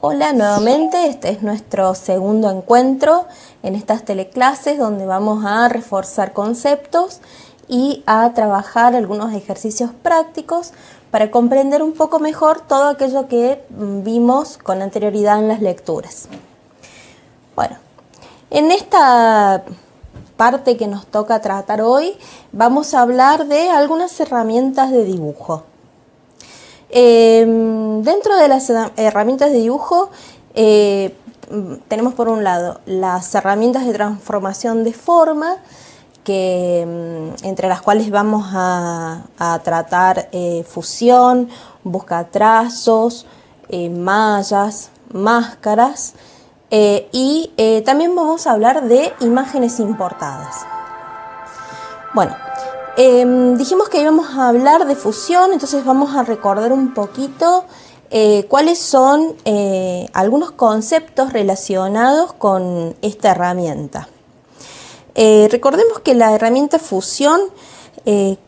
Hola nuevamente, este es nuestro segundo encuentro en estas teleclases donde vamos a reforzar conceptos y a trabajar algunos ejercicios prácticos para comprender un poco mejor todo aquello que vimos con anterioridad en las lecturas. Bueno, en esta parte que nos toca tratar hoy vamos a hablar de algunas herramientas de dibujo. Dentro de las herramientas de dibujo tenemos por un lado las herramientas de transformación de forma, entre las cuales vamos a tratar fusión, buscatrazos, mallas, máscaras y también vamos a hablar de imágenes importadas. Bueno, dijimos que íbamos a hablar de fusión, entonces vamos a recordar un poquito cuáles son algunos conceptos relacionados con esta herramienta. Recordemos que la herramienta fusión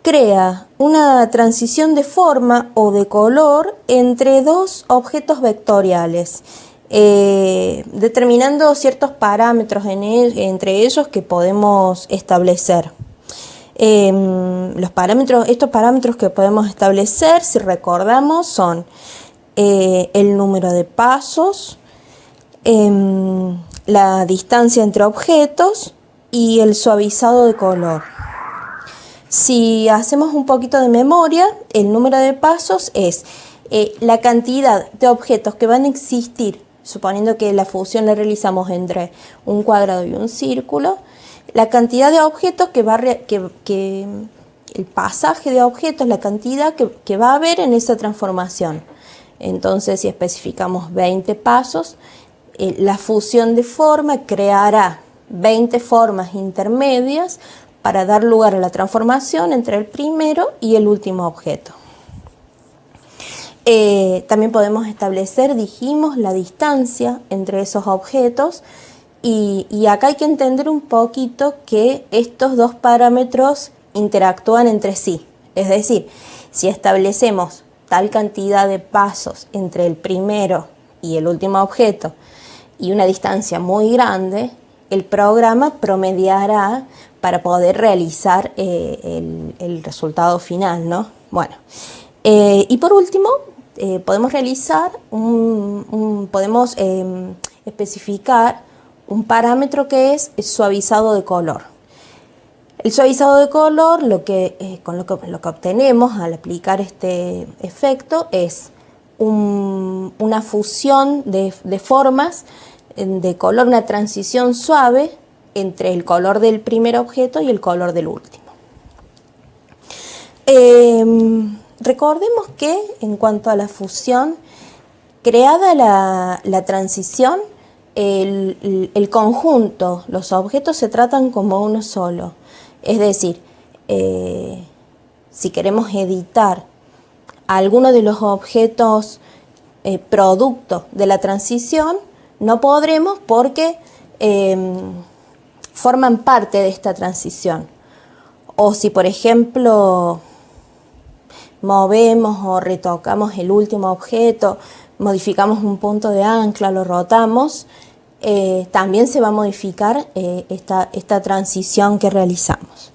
crea una transición de forma o de color entre dos objetos vectoriales, determinando ciertos parámetros entre ellos que podemos establecer. Estos parámetros que podemos establecer, si recordamos, son el número de pasos, la distancia entre objetos y el suavizado de color. Si hacemos un poquito de memoria, el número de pasos es la cantidad de objetos que van a existir, suponiendo que la fusión la realizamos entre un cuadrado y un círculo, la cantidad de objetos el pasaje de objetos, la cantidad que va a haber en esa transformación. Entonces, si especificamos 20 pasos, la fusión de forma creará 20 formas intermedias para dar lugar a la transformación entre el primero y el último objeto. También podemos establecer, dijimos, la distancia entre esos objetos. Y acá hay que entender un poquito que estos dos parámetros interactúan entre sí. Es decir, si establecemos tal cantidad de pasos entre el primero y el último objeto y una distancia muy grande, el programa promediará para poder realizar el resultado final, ¿no? Bueno, y por último, podemos realizar podemos especificar un parámetro que es el suavizado de color. El suavizado de color, lo que obtenemos al aplicar este efecto es una fusión de formas de color, una transición suave entre el color del primer objeto y el color del último. Recordemos que en cuanto a la fusión, creada la transición, el conjunto, los objetos se tratan como uno solo. Es decir, si queremos editar alguno de los objetos producto de la transición, no podremos porque forman parte de esta transición. O si, por ejemplo, movemos o retocamos el último objeto, modificamos un punto de ancla, lo rotamos, también se va a modificar esta transición que realizamos.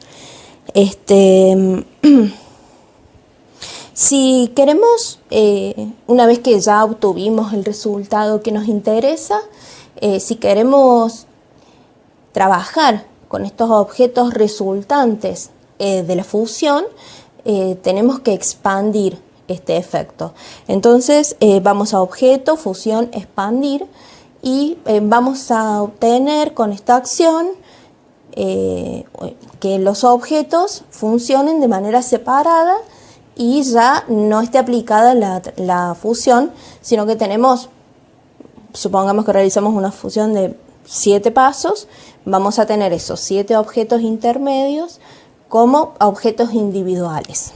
Si queremos, una vez que ya obtuvimos el resultado que nos interesa, si queremos trabajar con estos objetos resultantes de la fusión, tenemos que expandir este efecto. Entonces vamos a objeto, fusión, expandir y vamos a obtener con esta acción que los objetos funcionen de manera separada y ya no esté aplicada la fusión, sino que supongamos que realizamos una fusión de 7 pasos, vamos a tener esos 7 objetos intermedios como objetos individuales.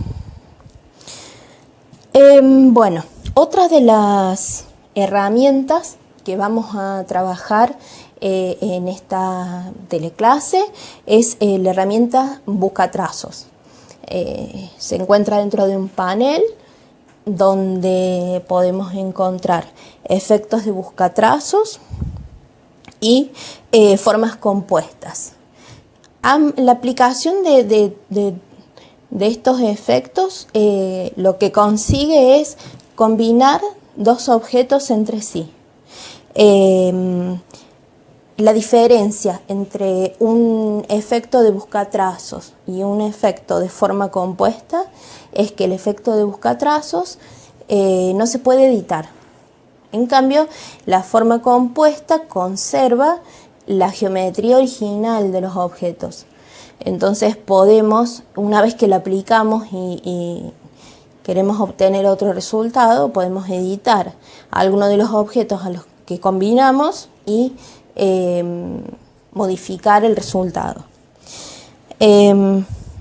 Bueno, otra de las herramientas que vamos a trabajar en esta teleclase es la herramienta buscatrazos. Se encuentra dentro de un panel donde podemos encontrar efectos de buscatrazos y formas compuestas. La aplicación de estos efectos lo que consigue es combinar dos objetos entre sí. La diferencia entre un efecto de buscatrazos y un efecto de forma compuesta es que el efecto de buscatrazos no se puede editar. En cambio, la forma compuesta conserva la geometría original de los objetos. Entonces podemos, una vez que la aplicamos y queremos obtener otro resultado, podemos editar alguno de los objetos a los que combinamos y modificar el resultado.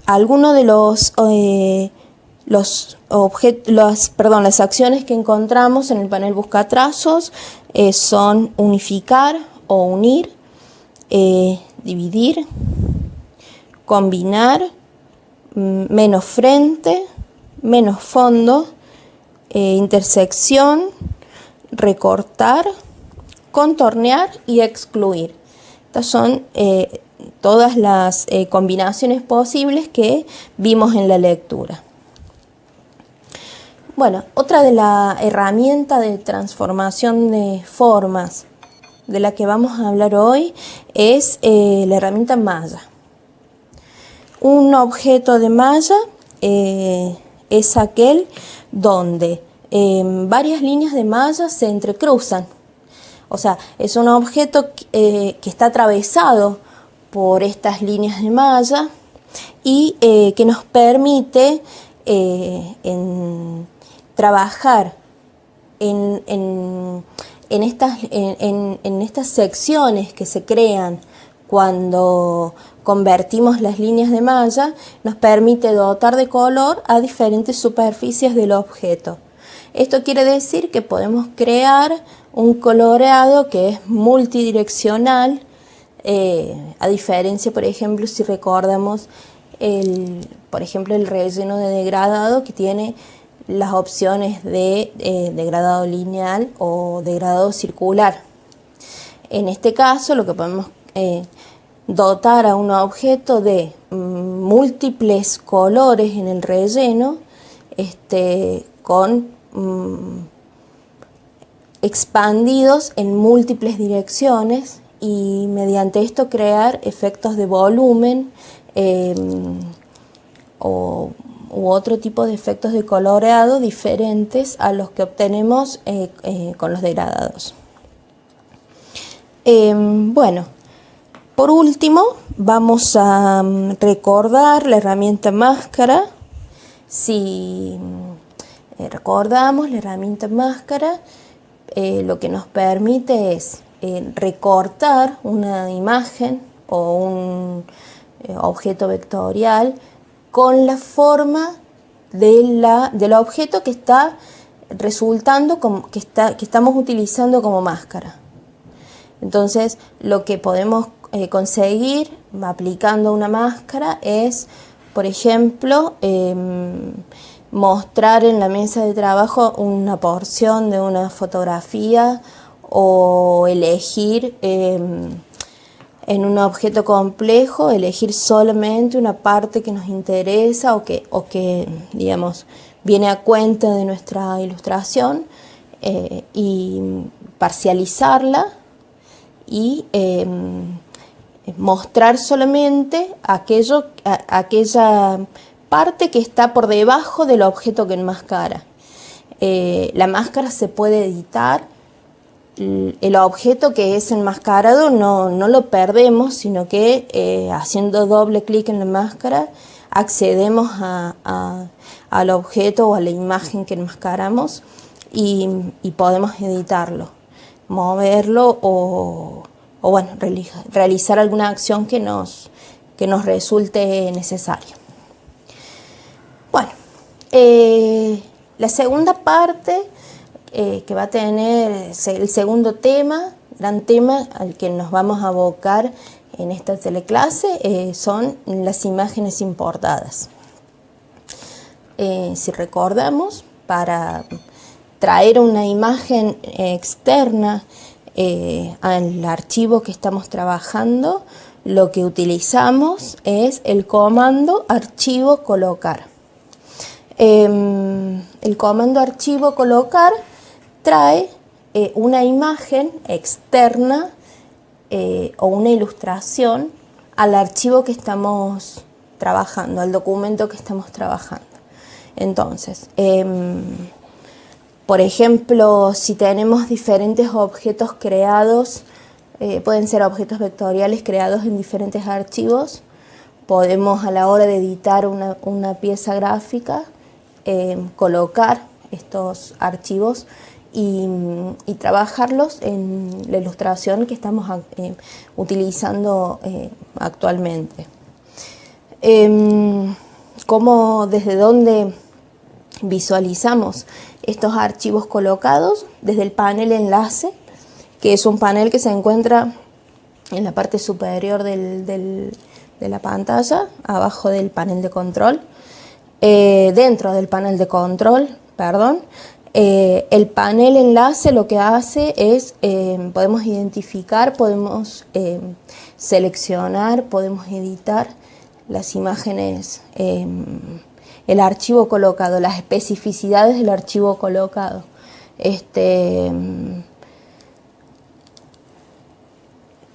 Algunos de las acciones que encontramos en el panel buscatrazos son unificar o unir, dividir, combinar, menos frente, menos fondo, intersección, recortar, contornear y excluir. Estas son todas las combinaciones posibles que vimos en la lectura. Bueno, otra de la herramienta de transformación de formas de la que vamos a hablar hoy es la herramienta malla. Un objeto de malla es aquel donde varias líneas de malla se entrecruzan. O sea, es un objeto que está atravesado por estas líneas de malla y que nos permite trabajar en estas secciones que se crean cuando convertimos las líneas de malla, nos permite dotar de color a diferentes superficies del objeto. Esto quiere decir que podemos crear un coloreado que es multidireccional, a diferencia, por ejemplo, si recordamos por ejemplo, el relleno de degradado, que tiene las opciones de degradado lineal o degradado circular. En este caso, lo que podemos dotar a un objeto de múltiples colores en el relleno, con expandidos en múltiples direcciones, y mediante esto crear efectos de volumen u otro tipo de efectos de coloreado diferentes a los que obtenemos con los degradados. Bueno, por último vamos a recordar la herramienta máscara. Si recordamos, la herramienta máscara lo que nos permite es recortar una imagen o un objeto vectorial con la forma del objeto que está resultando que estamos utilizando como máscara. Entonces, lo que podemos conseguir aplicando una máscara es, por ejemplo, mostrar en la mesa de trabajo una porción de una fotografía, o elegir en un objeto complejo, elegir solamente una parte que nos interesa o que digamos, viene a cuenta de nuestra ilustración, y parcializarla y mostrar solamente aquella parte que está por debajo del objeto que enmascara. La máscara se puede editar. El objeto que es enmascarado no lo perdemos, sino que haciendo doble clic en la máscara accedemos al objeto o a la imagen que enmascaramos y podemos editarlo, moverlo o bueno, realizar alguna acción que nos resulte necesaria. Bueno, la segunda parte que va a tener el segundo tema, gran tema al que nos vamos a abocar en esta teleclase, son las imágenes importadas. Si recordamos, para traer una imagen externa al archivo que estamos trabajando, lo que utilizamos es el comando archivo colocar. El comando archivo colocar trae una imagen externa o una ilustración al archivo que estamos trabajando, al documento que estamos trabajando. Entonces, por ejemplo, si tenemos diferentes objetos creados, pueden ser objetos vectoriales creados en diferentes archivos, podemos a la hora de editar una pieza gráfica colocar estos archivos y trabajarlos en la ilustración que estamos utilizando actualmente. ¿Desde dónde visualizamos estos archivos colocados? Desde el panel enlace, que es un panel que se encuentra en la parte superior de la pantalla, abajo del panel de control. Dentro del panel de control, el panel enlace lo que hace es, podemos identificar, podemos seleccionar, podemos editar las imágenes, el archivo colocado, las especificidades del archivo colocado.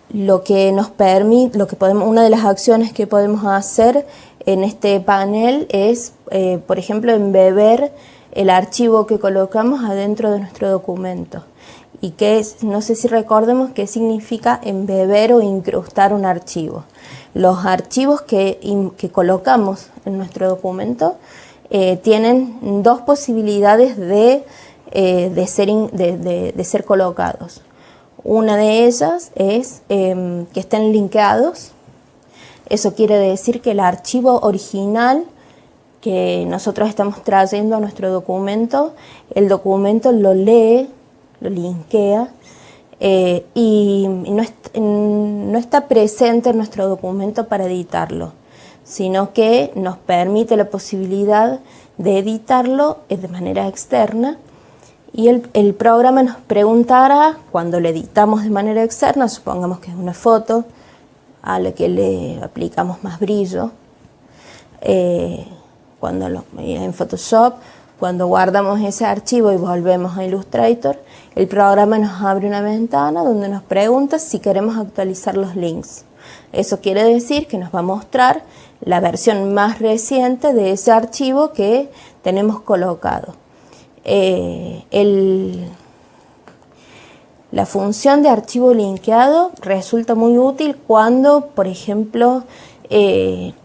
Lo que nos permite, una de las acciones que podemos hacer en este panel es, por ejemplo, embeber el archivo que colocamos adentro de nuestro documento. Y no sé si recordemos qué significa embeber o incrustar un archivo. Los archivos que colocamos en nuestro documento tienen dos posibilidades de ser colocados. Una de ellas es que estén linkeados. Eso quiere decir que el archivo original que nosotros estamos trayendo a nuestro documento, el documento lo lee, lo linkea y no está presente en nuestro documento para editarlo, sino que nos permite la posibilidad de editarlo de manera externa. Y el programa nos preguntará, cuando lo editamos de manera externa, supongamos que es una foto a la que le aplicamos más brillo, en Photoshop, cuando guardamos ese archivo y volvemos a Illustrator, el programa nos abre una ventana donde nos pregunta si queremos actualizar los links. Eso quiere decir que nos va a mostrar la versión más reciente de ese archivo que tenemos colocado. La función de archivo linkeado resulta muy útil cuando, por ejemplo,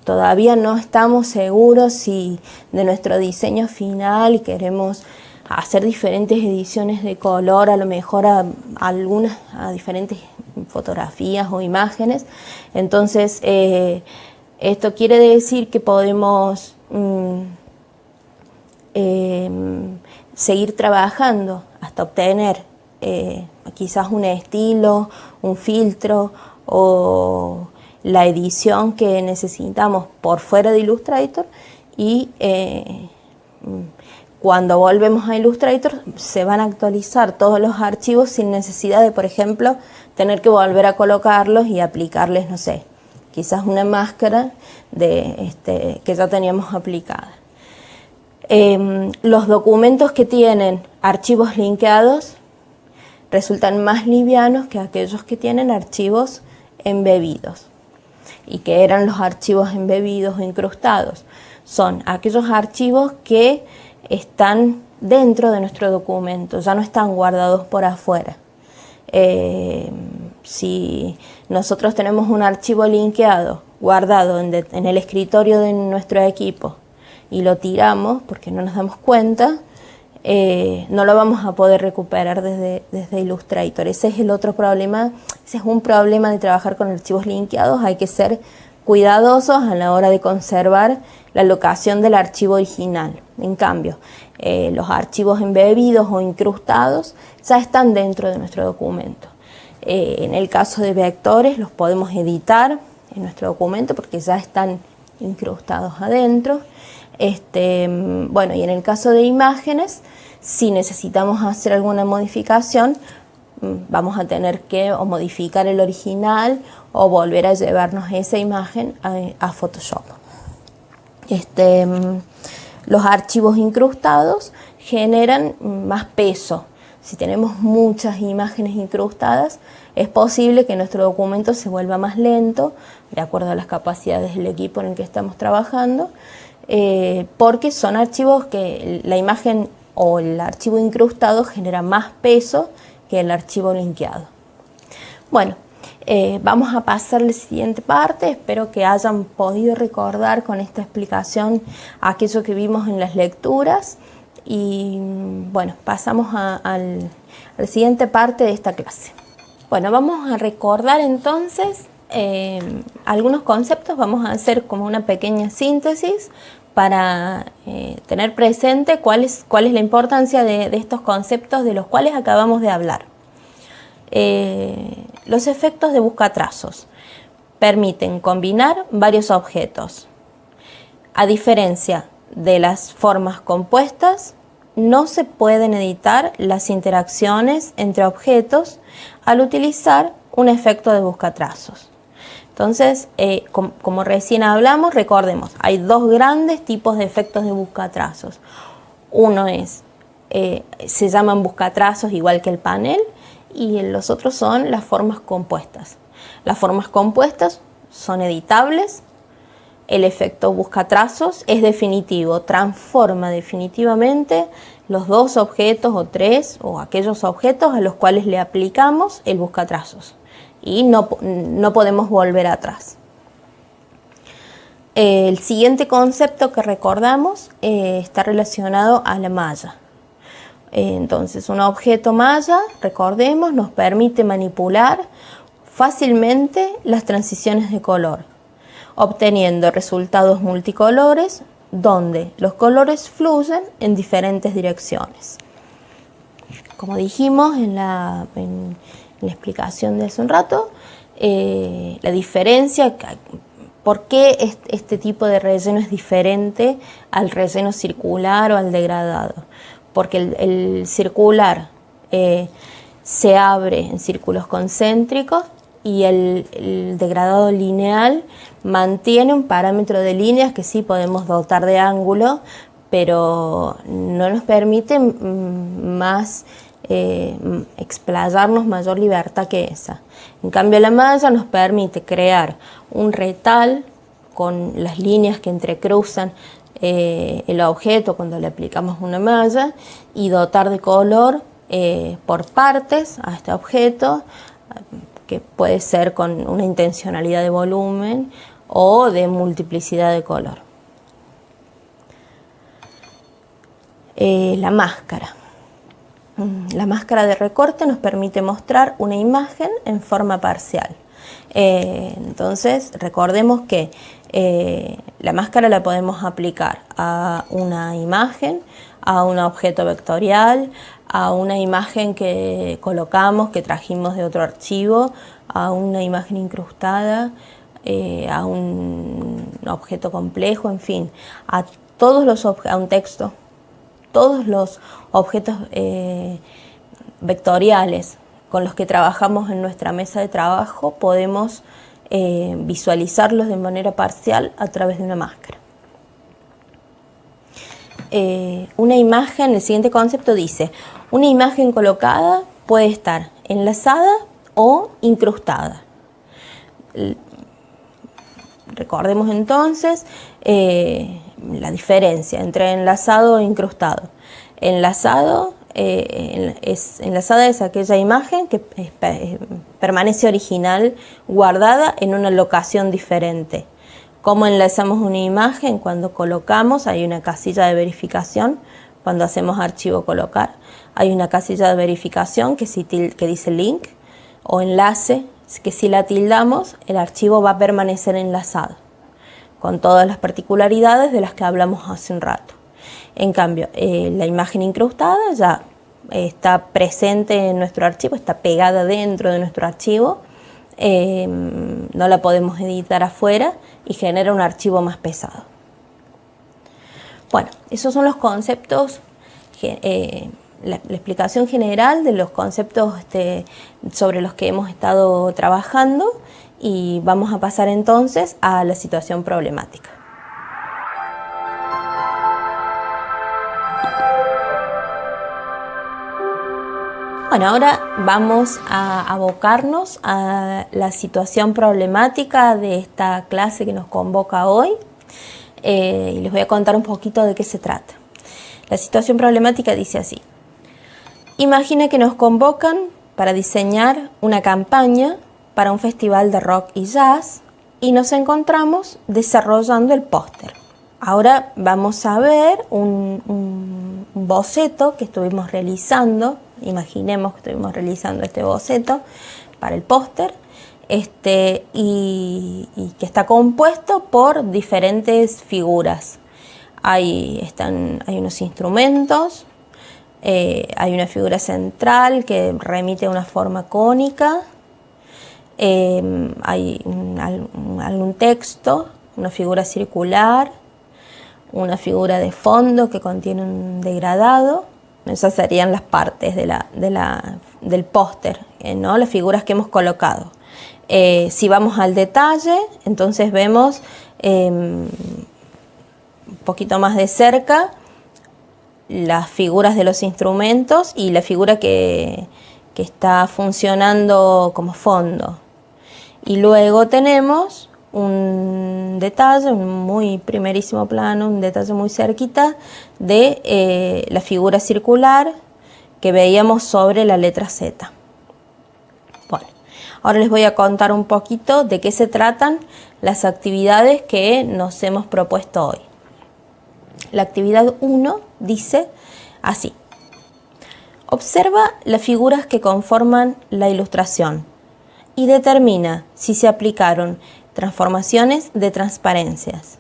todavía no estamos seguros de nuestro diseño final y queremos hacer diferentes ediciones de color, a lo mejor a diferentes fotografías o imágenes. Entonces, esto quiere decir que podemos seguir trabajando hasta obtener quizás un estilo, un filtro o la edición que necesitamos por fuera de Illustrator y cuando volvemos a Illustrator se van a actualizar todos los archivos sin necesidad de, por ejemplo, tener que volver a colocarlos y aplicarles, no sé, quizás una máscara que ya teníamos aplicada. Los documentos que tienen archivos linkeados resultan más livianos que aquellos que tienen archivos embebidos. ¿Y que eran los archivos embebidos o incrustados? Son aquellos archivos que están dentro de nuestro documento, ya no están guardados por afuera. Si nosotros tenemos un archivo linkeado guardado en el escritorio de nuestro equipo y lo tiramos porque no nos damos cuenta, no lo vamos a poder recuperar desde Illustrator. Ese es el otro problema, ese es un problema de trabajar con archivos linkeados. Hay que ser cuidadosos a la hora de conservar la locación del archivo original. En cambio, los archivos embebidos o incrustados ya están dentro de nuestro documento. En el caso de vectores los podemos editar en nuestro documento porque ya están incrustados adentro. Bueno, y en el caso de imágenes, si necesitamos hacer alguna modificación, vamos a tener que o modificar el original o volver a llevarnos esa imagen a Photoshop. Los archivos incrustados generan más peso. Si tenemos muchas imágenes incrustadas, es posible que nuestro documento se vuelva más lento, de acuerdo a las capacidades del equipo en el que estamos trabajando, porque son archivos que la imagen o el archivo incrustado genera más peso que el archivo linkeado. Bueno, vamos a pasar a la siguiente parte. Espero que hayan podido recordar con esta explicación aquello que vimos en las lecturas. Y bueno, pasamos a la siguiente parte de esta clase. Bueno, vamos a recordar entonces algunos conceptos. Vamos a hacer como una pequeña síntesis para tener presente cuál es la importancia de estos conceptos de los cuales acabamos de hablar. Los efectos de buscatrazos permiten combinar varios objetos. A diferencia de las formas compuestas, no se pueden editar las interacciones entre objetos al utilizar un efecto de buscatrazos. Entonces, como recién hablamos, recordemos, hay dos grandes tipos de efectos de buscatrazos. Uno se llaman buscatrazos igual que el panel, y los otros son las formas compuestas. Las formas compuestas son editables. El efecto buscatrazos es definitivo, transforma definitivamente los dos objetos o tres o aquellos objetos a los cuales le aplicamos el buscatrazos y no podemos volver atrás. El siguiente concepto que recordamos está relacionado a la malla. Entonces, un objeto malla, recordemos, nos permite manipular fácilmente las transiciones de color, obteniendo resultados multicolores donde los colores fluyen en diferentes direcciones. Como dijimos en la explicación de hace un rato, la diferencia, ¿por qué este tipo de relleno es diferente al relleno circular o al degradado? Porque el circular se abre en círculos concéntricos y el degradado lineal mantiene un parámetro de líneas que sí podemos dotar de ángulo, pero no nos permite más explayarnos mayor libertad que esa. En cambio, la malla nos permite crear un retal con las líneas que entrecruzan el objeto cuando le aplicamos una malla y dotar de color por partes a este objeto, que puede ser con una intencionalidad de volumen o de multiplicidad de color. La máscara. La máscara de recorte nos permite mostrar una imagen en forma parcial. Entonces, recordemos que la máscara la podemos aplicar a una imagen, a un objeto vectorial, a una imagen que colocamos, que trajimos de otro archivo, a una imagen incrustada, a un objeto complejo, en fin, a un texto. Todos los objetos vectoriales con los que trabajamos en nuestra mesa de trabajo podemos visualizarlos de manera parcial a través de una máscara. Una imagen, el siguiente concepto dice, una imagen colocada puede estar enlazada o incrustada. Recordemos entonces la diferencia entre enlazado e incrustado. Enlazada es aquella imagen que permanece original, guardada en una locación diferente. ¿Cómo enlazamos una imagen? Cuando colocamos, hay una casilla de verificación. Cuando hacemos archivo colocar, hay una casilla de verificación que dice link o enlace, que si la tildamos, el archivo va a permanecer enlazado, con todas las particularidades de las que hablamos hace un rato. En cambio, la imagen incrustada ya está presente en nuestro archivo, está pegada dentro de nuestro archivo, no la podemos editar afuera y genera un archivo más pesado. Bueno, esos son los conceptos, la explicación general de los conceptos sobre los que hemos estado trabajando, y vamos a pasar entonces a la situación problemática. Bueno, ahora vamos a abocarnos a la situación problemática de esta clase que nos convoca hoy, y les voy a contar un poquito de qué se trata. La situación problemática dice así: imagina que nos convocan para diseñar una campaña para un festival de rock y jazz y nos encontramos desarrollando el póster. Ahora vamos a ver un boceto que estuvimos realizando. Imaginemos que estuvimos realizando este boceto para el póster, y que está compuesto por diferentes figuras. Hay unos instrumentos, hay una figura central que remite a una forma cónica, hay algún texto, una figura circular, una figura de fondo que contiene un degradado. Esas serían las partes del póster, ¿no? Las figuras que hemos colocado. Si vamos al detalle, entonces vemos un poquito más de cerca las figuras de los instrumentos y la figura que está funcionando como fondo. Y luego tenemos un detalle, un muy primerísimo plano, un detalle muy cerquita de la figura circular que veíamos sobre la letra Z. Bueno, ahora les voy a contar un poquito de qué se tratan las actividades que nos hemos propuesto hoy. La actividad 1 dice así: observa las figuras que conforman la ilustración y determina si se aplicaron transformaciones de transparencias.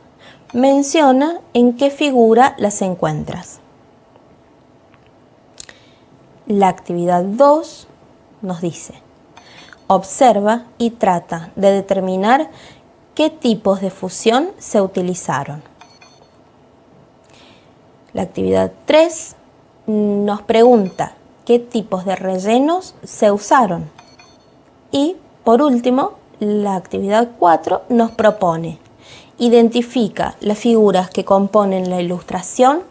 Menciona en qué figura las encuentras. La actividad 2 nos dice: observa y trata de determinar qué tipos de fusión se utilizaron. La actividad 3 nos pregunta qué tipos de rellenos se usaron. Y por último, la actividad 4 nos propone: identifica las figuras que componen la ilustración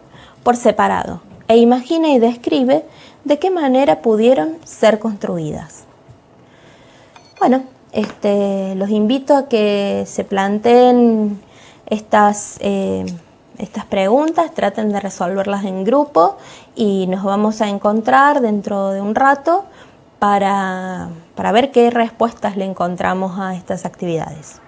por separado e imagina y describe de qué manera pudieron ser construidas. Bueno, los invito a que se planteen estas preguntas, traten de resolverlas en grupo y nos vamos a encontrar dentro de un rato para ver qué respuestas le encontramos a estas actividades.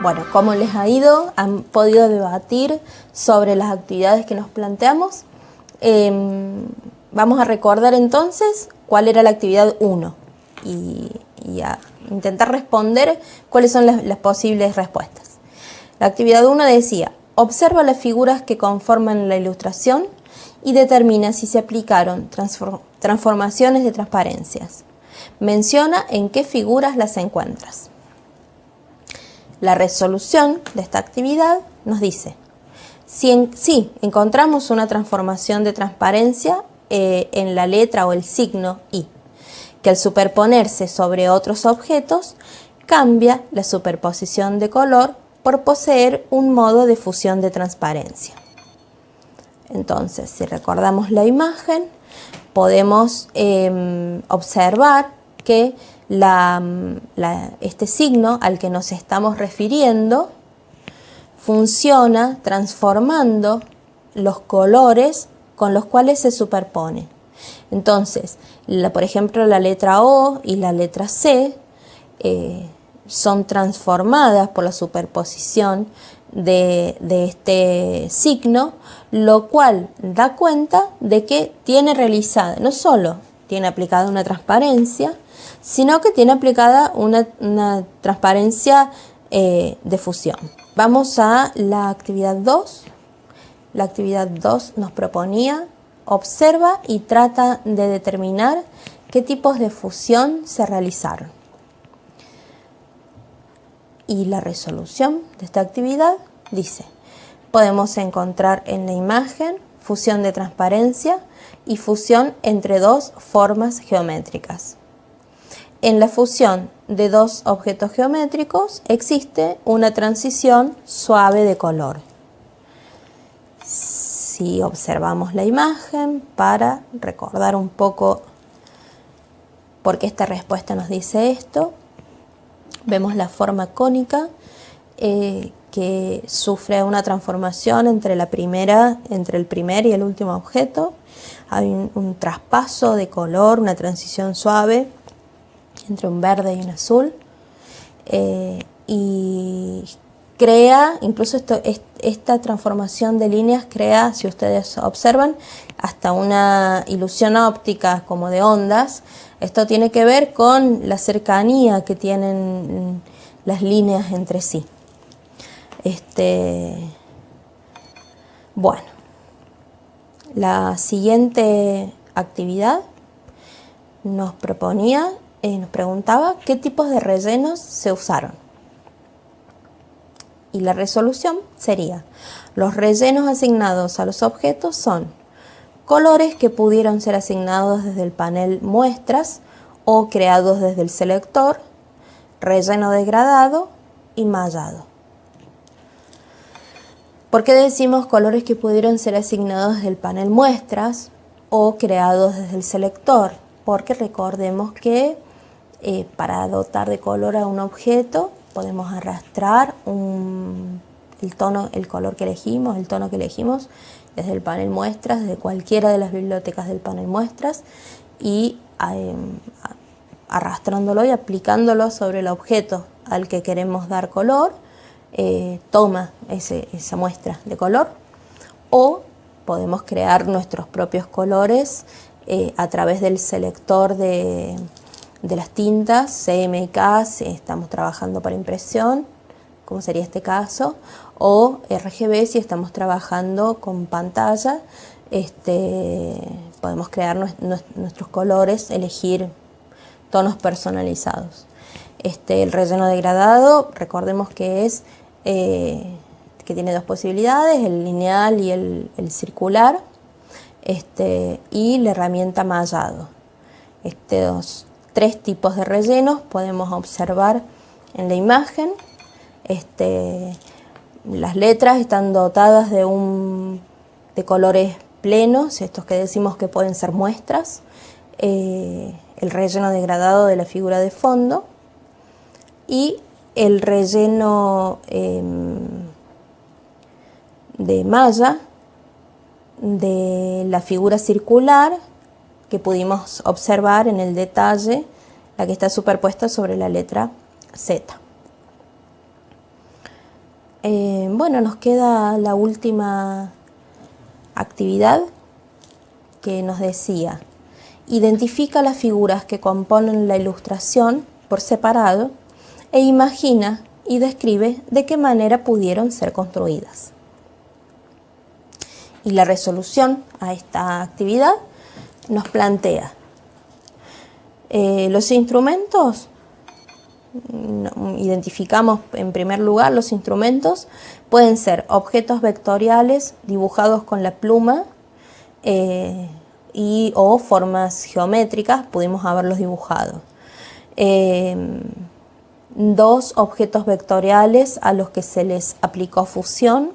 Bueno, ¿cómo les ha ido? ¿Han podido debatir sobre las actividades que nos planteamos? Vamos a recordar entonces cuál era la actividad 1 y a intentar responder cuáles son las posibles respuestas. La actividad 1 decía: observa las figuras que conforman la ilustración y determina si se aplicaron transformaciones de transparencias. Menciona en qué figuras las encuentras. La resolución de esta actividad nos dice: si encontramos una transformación de transparencia en la letra o el signo I, que al superponerse sobre otros objetos cambia la superposición de color por poseer un modo de fusión de transparencia. Entonces, si recordamos la imagen, podemos observar que este signo al que nos estamos refiriendo funciona transformando los colores con los cuales se superpone. Entonces, por ejemplo, la letra O y la letra C son transformadas por la superposición de este signo, lo cual da cuenta de que tiene realizada, no solo tiene aplicada una transparencia, sino que tiene aplicada una transparencia de fusión. Vamos a la actividad 2. La actividad 2 nos proponía: observa y trata de determinar qué tipos de fusión se realizaron. Y la resolución de esta actividad dice: podemos encontrar en la imagen fusión de transparencia y fusión entre dos formas geométricas. En la fusión de dos objetos geométricos existe una transición suave de color. Si observamos la imagen para recordar un poco por qué esta respuesta nos dice esto, vemos la forma cónica que sufre una transformación entre el primer y el último objeto. Hay un traspaso de color, una transición suave entre un verde y un azul, y crea, incluso esta transformación de líneas crea, si ustedes observan, hasta una ilusión óptica como de ondas. Esto tiene que ver con la cercanía que tienen las líneas entre sí. Bueno, la siguiente actividad nos preguntaba qué tipos de rellenos se usaron. Y la resolución sería: los rellenos asignados a los objetos son colores que pudieron ser asignados desde el panel muestras o creados desde el selector, relleno degradado y mallado. ¿Por qué decimos colores que pudieron ser asignados desde el panel muestras o creados desde el selector? Porque recordemos que para dotar de color a un objeto podemos arrastrar el color que elegimos, el tono que elegimos desde el panel muestras, desde cualquiera de las bibliotecas del panel muestras, y arrastrándolo y aplicándolo sobre el objeto al que queremos dar color, toma esa muestra de color. O podemos crear nuestros propios colores a través del selector de las tintas, CMYK, si estamos trabajando para impresión, como sería este caso, o RGB si estamos trabajando con pantalla. Podemos crear nuestros colores, elegir tonos personalizados. El relleno degradado, recordemos que que tiene dos posibilidades: el lineal y el circular, y la herramienta mallado. Estos tres tipos de rellenos podemos observar en la imagen. Las letras están dotadas de colores plenos, estos que decimos que pueden ser muestras. El relleno degradado de la figura de fondo y el relleno de malla de la figura circular que pudimos observar en el detalle, la que está superpuesta sobre la letra Z. bueno, nos queda la última actividad que nos decía: identifica las figuras que componen la ilustración por separado e imagina y describe de qué manera pudieron ser construidas. Y la resolución a esta actividad nos plantea los instrumentos. Identificamos en primer lugar los instrumentos. Pueden ser objetos vectoriales dibujados con la pluma o formas geométricas, pudimos haberlos dibujado. Dos objetos vectoriales a los que se les aplicó fusión.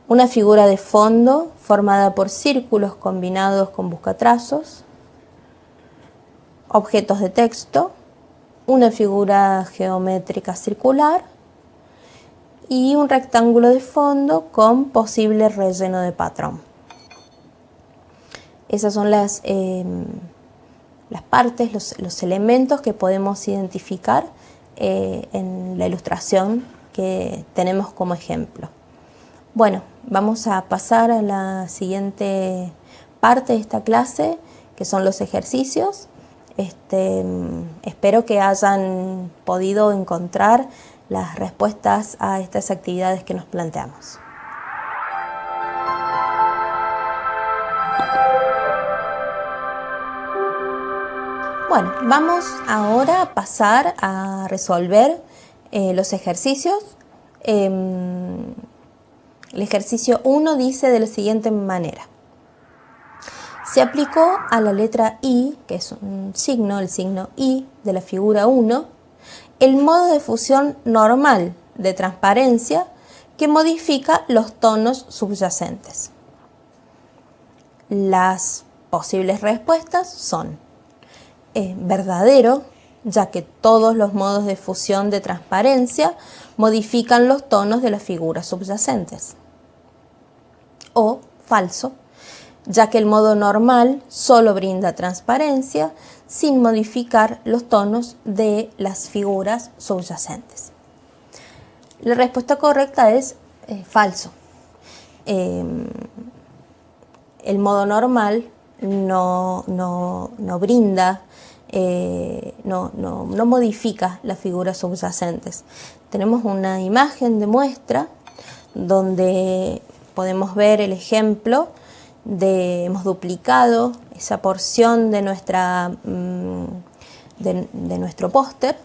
Una figura de fondo formada por círculos combinados con buscatrazos. Objetos de texto. Una figura geométrica circular y un rectángulo de fondo con posible relleno de patrón. Esas son las partes, los elementos que podemos identificar en la ilustración que tenemos como ejemplo. Bueno, vamos a pasar a la siguiente parte de esta clase, que son los ejercicios. Espero que hayan podido encontrar las respuestas a estas actividades que nos planteamos. Bueno, vamos ahora a pasar a resolver los ejercicios. El ejercicio 1 dice de la siguiente manera: se aplicó a la letra I, que es un signo, el signo I de la figura 1, el modo de fusión normal de transparencia que modifica los tonos subyacentes. Las posibles respuestas son verdadero, ya que todos los modos de fusión de transparencia modifican los tonos de las figuras subyacentes. O falso, ya que el modo normal solo brinda transparencia sin modificar los tonos de las figuras subyacentes. La respuesta correcta es falso. El modo normal no brinda, no modifica las figuras subyacentes. Tenemos una imagen de muestra donde podemos ver el ejemplo hemos duplicado esa porción de nuestro póster.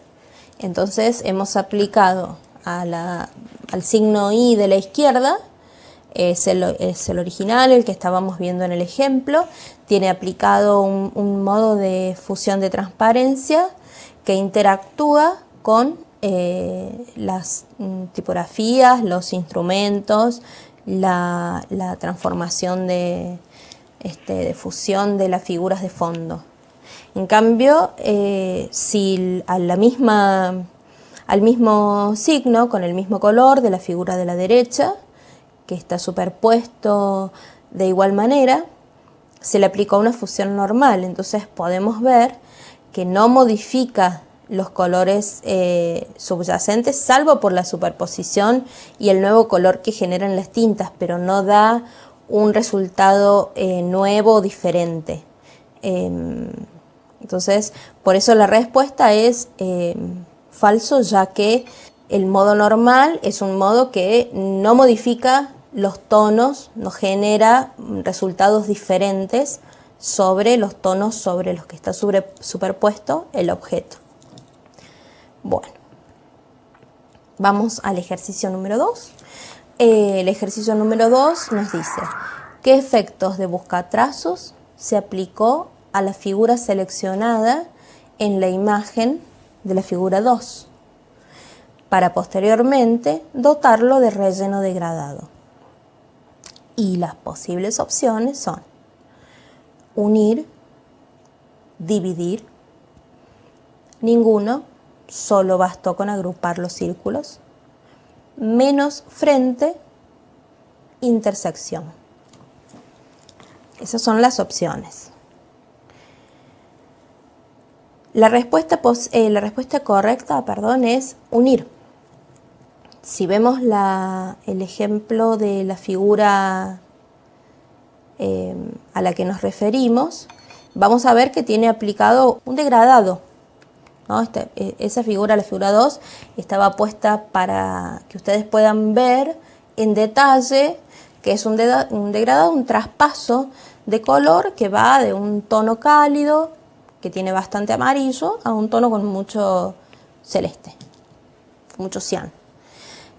Entonces hemos aplicado al signo I de la izquierda, es el original, el que estábamos viendo en el ejemplo. Tiene aplicado un modo de fusión de transparencia que interactúa con las tipografías, los instrumentos, la transformación de fusión de las figuras de fondo. En cambio, si al mismo signo, con el mismo color de la figura de la derecha, que está superpuesto de igual manera, se le aplicó una fusión normal. Entonces podemos ver que no modifica los colores subyacentes, salvo por la superposición y el nuevo color que generan las tintas, pero no da un resultado nuevo o diferente. Entonces, por eso la respuesta es falso, ya que el modo normal es un modo que no modifica los tonos, no genera resultados diferentes sobre los tonos sobre los que está superpuesto el objeto. Bueno, vamos al ejercicio número 2. El ejercicio número 2 nos dice: ¿qué efectos de buscatrazos se aplicó a la figura seleccionada en la imagen de la figura 2 para posteriormente dotarlo de relleno degradado? Y las posibles opciones son unir, dividir, ninguno, solo bastó con agrupar los círculos, menos frente, intersección. Esas son las opciones. La respuesta correcta, es unir. Si vemos el ejemplo de la figura a la que nos referimos, vamos a ver que tiene aplicado un degradado, ¿no? Esa figura, la figura 2, estaba puesta para que ustedes puedan ver en detalle que es un degradado, un traspaso de color que va de un tono cálido, que tiene bastante amarillo, a un tono con mucho celeste, mucho cian.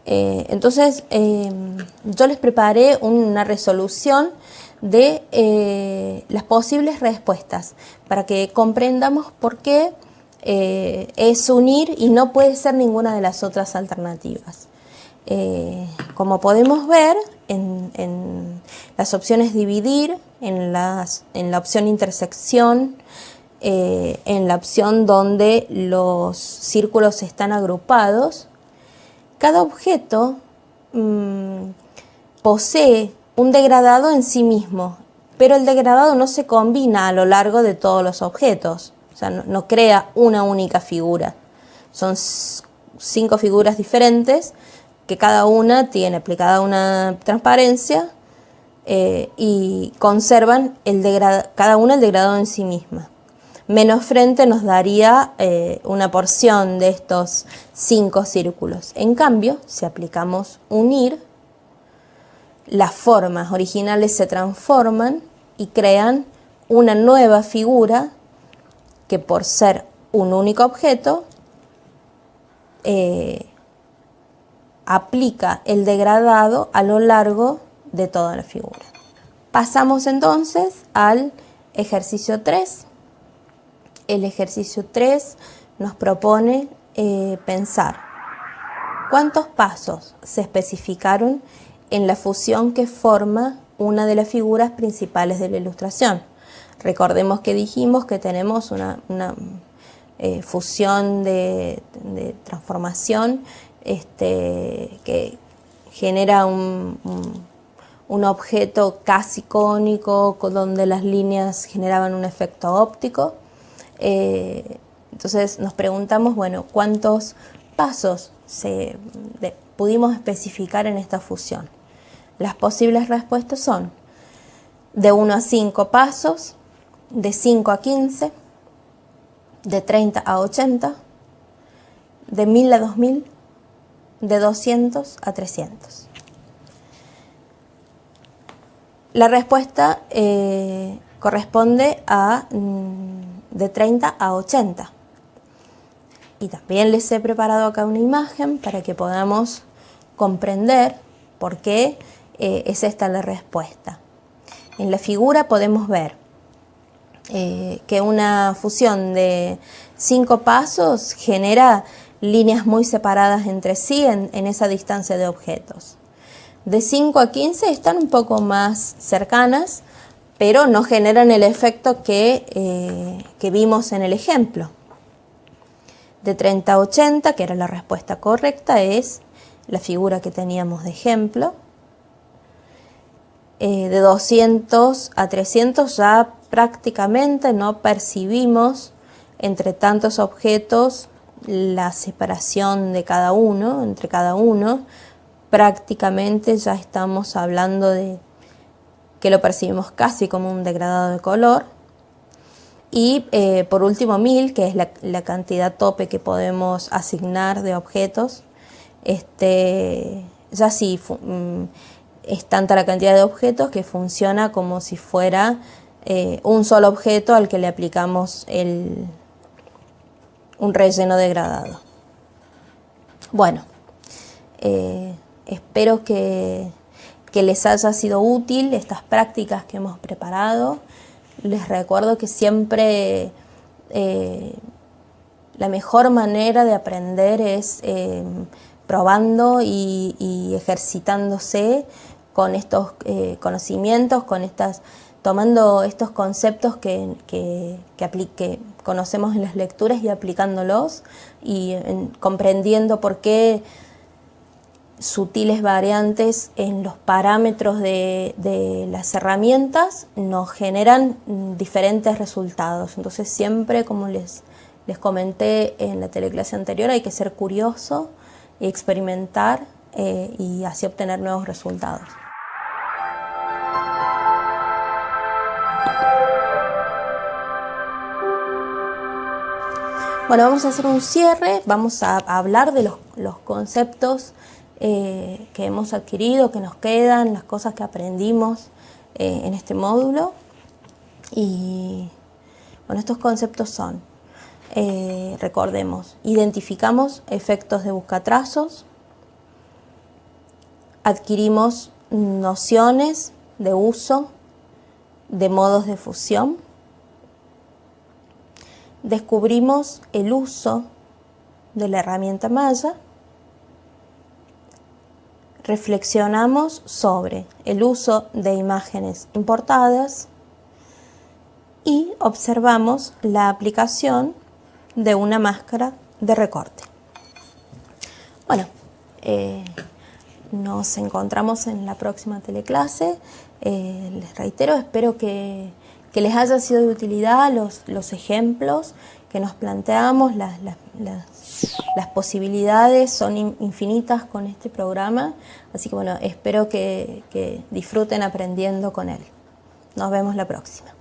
Entonces, yo les preparé una resolución de las posibles respuestas para que comprendamos por qué es unir y no puede ser ninguna de las otras alternativas. Como podemos ver, en las opciones dividir, en la opción intersección, en la opción donde los círculos están agrupados, cada objeto posee un degradado en sí mismo, pero el degradado no se combina a lo largo de todos los objetos, o sea, no crea una única figura. Son 5 figuras diferentes que cada una tiene aplicada una transparencia y conservan cada una el degradado en sí misma. Menos frente nos daría una porción de estos 5 círculos. En cambio, si aplicamos unir, las formas originales se transforman y crean una nueva figura que, por ser un único objeto, aplica el degradado a lo largo de toda la figura. Pasamos entonces al ejercicio 3. El ejercicio 3 nos propone pensar cuántos pasos se especificaron en la fusión que forma una de las figuras principales de la ilustración. Recordemos que dijimos que tenemos una fusión de transformación que genera un objeto casi cónico donde las líneas generaban un efecto óptico. Entonces nos preguntamos, bueno, ¿cuántos pasos pudimos especificar en esta fusión? Las posibles respuestas son de 1 a 5 pasos, de 5 a 15, de 30 a 80, de 1000 a 2000, de 200 a 300. La respuesta corresponde a de 30 a 80. Y también les he preparado acá una imagen para que podamos comprender por qué es esta la respuesta. En la figura podemos ver que una fusión de 5 pasos genera líneas muy separadas entre sí en esa distancia de objetos. De 5 a 15 están un poco más cercanas, pero no generan el efecto que vimos en el ejemplo. De 30 a 80, que era la respuesta correcta, es la figura que teníamos de ejemplo. De 200 a 300 ya prácticamente no percibimos entre tantos objetos la separación de cada uno, entre cada uno. Prácticamente ya estamos hablando de que lo percibimos casi como un degradado de color. Y por último 1000, que es la cantidad tope que podemos asignar de objetos. Ya sí es tanta la cantidad de objetos que funciona como si fuera un solo objeto al que le aplicamos un relleno degradado. Bueno, espero que les haya sido útil estas prácticas que hemos preparado. Les recuerdo que siempre la mejor manera de aprender es probando y ejercitándose con estos conocimientos, tomando estos conceptos que conocemos en las lecturas y aplicándolos y comprendiendo por qué sutiles variantes en los parámetros de las herramientas nos generan diferentes resultados. Entonces siempre, como les comenté en la teleclase anterior, hay que ser curioso experimentar y así obtener nuevos resultados. Bueno, vamos a hacer un cierre, vamos a hablar de los conceptos que hemos adquirido, que nos quedan, las cosas que aprendimos en este módulo. Y bueno, estos conceptos son, recordemos, identificamos efectos de buscatrazos, adquirimos nociones de uso de modos de fusión, descubrimos el uso de la herramienta malla, reflexionamos sobre el uso de imágenes importadas y observamos la aplicación de una máscara de recorte. Bueno, nos encontramos en la próxima teleclase. Les reitero, espero que les haya sido de utilidad los ejemplos que nos planteamos. Las posibilidades son infinitas con este programa, así que bueno, espero que disfruten aprendiendo con él. Nos vemos la próxima.